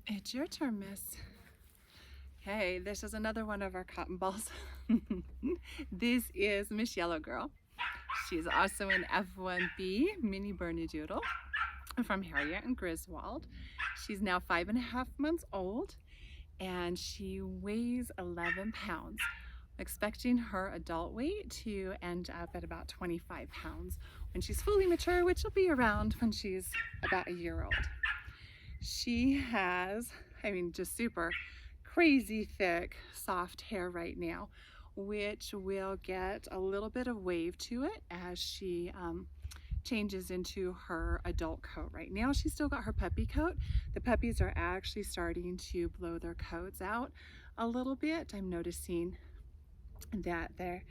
It's your turn, miss. Hey, this is another one of our cotton balls. This is Miss Yellow Girl. She's also an F1B mini Bernedoodle from Harriet and Griswold. She's now 5.5 months old and she weighs 11 pounds. Expecting her adult weight to end up at about 25 pounds when she's fully mature, which will be around when she's about a year old. She has, just super crazy thick, soft hair right now, which will get a little bit of wave to it as she changes into her adult coat. Right now, she's still got her puppy coat. The puppies are actually starting to blow their coats out a little bit. I'm noticing that they're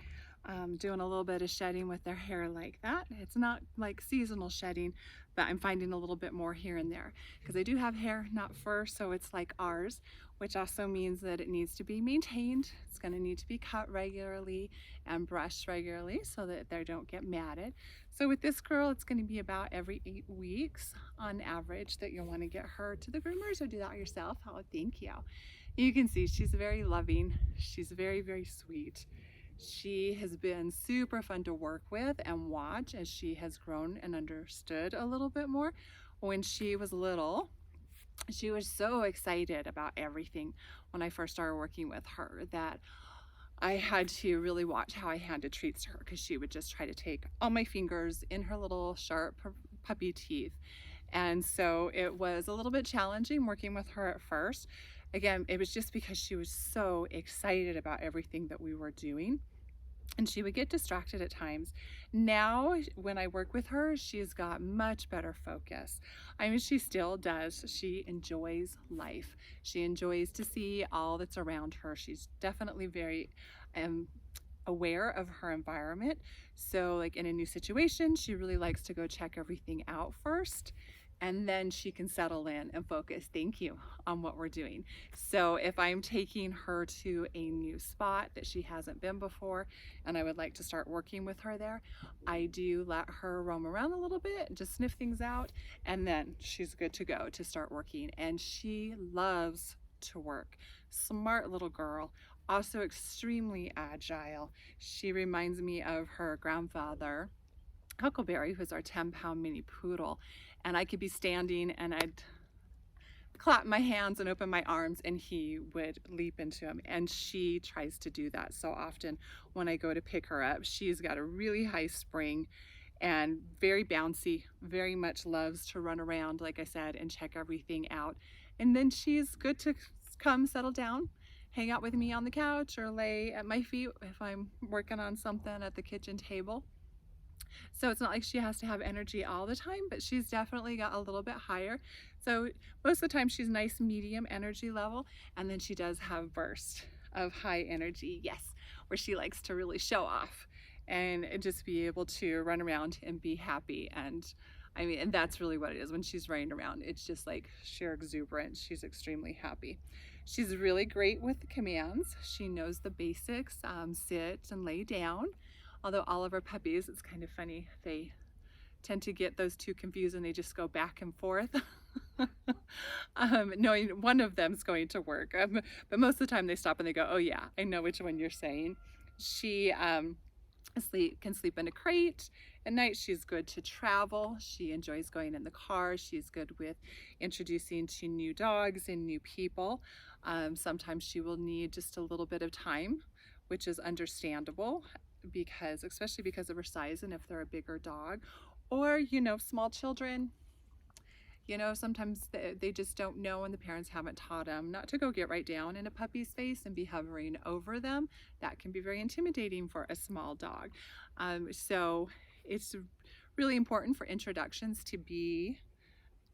doing a little bit of shedding with their hair like that. It's not like seasonal shedding, but I'm finding a little bit more here and there because I do have hair, not fur, so it's like ours, which also means that it needs to be maintained. It's going to need to be cut regularly and brushed regularly so that they don't get matted. So with this girl, it's going to be about every 8 weeks on average that you'll want to get her to the groomers or do that yourself. Oh, thank you. You can see she's very loving. She's very, very sweet. She has been super fun to work with and watch as she has grown and understood a little bit more. When she was little, she was so excited about everything when I first started working with her that I had to really watch how I handed treats to her because she would just try to take all my fingers in her little sharp puppy teeth. And so it was a little bit challenging working with her at first. Again, it was just because she was so excited about everything that we were doing and she would get distracted at times. Now, when I work with her, she's got much better focus. She still does. She enjoys life. She enjoys to see all that's around her. She's definitely very aware of her environment. So like in a new situation, she really likes to go check everything out first and then she can settle in and focus, thank you, on what we're doing. So if I'm taking her to a new spot that she hasn't been before and I would like to start working with her there, I do let her roam around a little bit and just sniff things out, and then she's good to go to start working. And she loves to work. Smart little girl, also extremely agile. She reminds me of her grandfather, Huckleberry, who's our 10-pound mini poodle, and I could be standing and I'd clap my hands and open my arms and he would leap into them, and she tries to do that so often when I go to pick her up. She's got a really high spring and very bouncy, very much loves to run around, like I said, and check everything out. And then she's good to come settle down, hang out with me on the couch or lay at my feet if I'm working on something at the kitchen table. So it's not like she has to have energy all the time, but she's definitely got a little bit higher. So most of the time she's nice medium energy level, and then she does have bursts of high energy, yes, where she likes to really show off and just be able to run around and be happy. And and that's really what it is when she's running around. It's just like sheer exuberance. She's extremely happy. She's really great with the commands. She knows the basics, sit and lay down. Although all of our puppies, it's kind of funny, they tend to get those two confused and they just go back and forth. Knowing one of them's going to work. But most of the time they stop and they go, oh yeah, I know which one you're saying. She can sleep in a crate at night. She's good to travel. She enjoys going in the car. She's good with introducing to new dogs and new people. Sometimes she will need just a little bit of time, which is understandable because, especially because of her size, and if they're a bigger dog or small children, sometimes they just don't know and the parents haven't taught them not to go get right down in a puppy's face and be hovering over them. That can be very intimidating for a small dog. So it's really important for introductions to be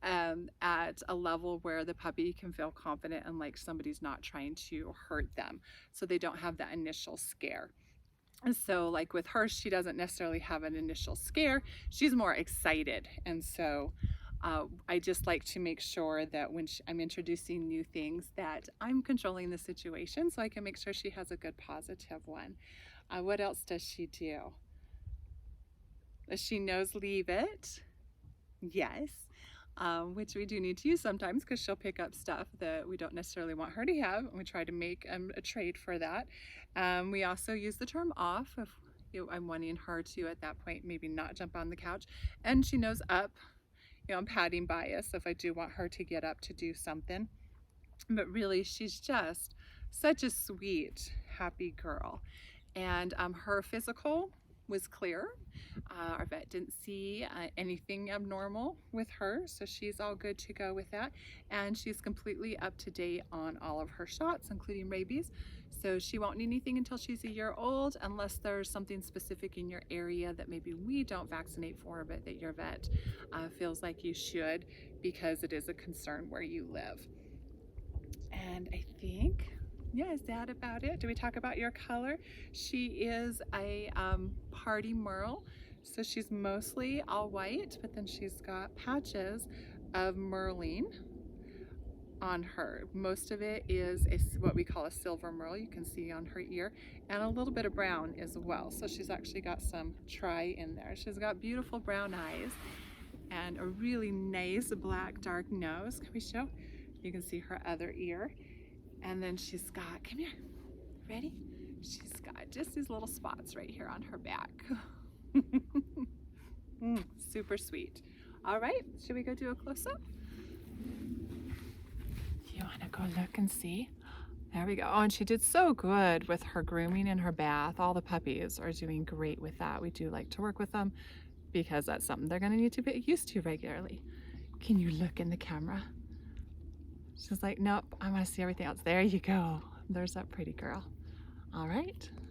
at a level where the puppy can feel confident and like somebody's not trying to hurt them, so they don't have that initial scare. And so like with her, she doesn't necessarily have an initial scare. She's more excited. And so I just like to make sure that when I'm introducing new things that I'm controlling the situation so I can make sure she has a good positive one. What else does she do? Does she nose leave it? Yes. which we do need to use sometimes because she'll pick up stuff that we don't necessarily want her to have, and we try to make a trade for that. We also use the term off if I'm wanting her to, at that point, maybe not jump on the couch. And she knows up, I'm padding bias if I do want her to get up to do something. But really, she's just such a sweet, happy girl. And her physical was clear. Our vet didn't see anything abnormal with her, so she's all good to go with that. And she's completely up to date on all of her shots, including rabies. So she won't need anything until she's a year old, unless there's something specific in your area that maybe we don't vaccinate for, but that your vet feels like you should, because it is a concern where you live. And I think, yeah, is that about it? Do we talk about your color? She is a party merle, so she's mostly all white, but then she's got patches of merling on her. Most of it is what we call a silver merle, you can see on her ear, and a little bit of brown as well. So she's actually got some tri in there. She's got beautiful brown eyes and a really nice black dark nose. Can we show? You can see her other ear. And then she's got, come here, ready? She's got just these little spots right here on her back. Super sweet. All right, should we go do a close-up? You want to go look and see? There we go. Oh, and she did so good with her grooming and her bath. All the puppies are doing great with that. We do like to work with them because that's something they're going to need to get used to regularly. Can you look in the camera? She's like, nope, I want to see everything else. There you go. There's that pretty girl. All right.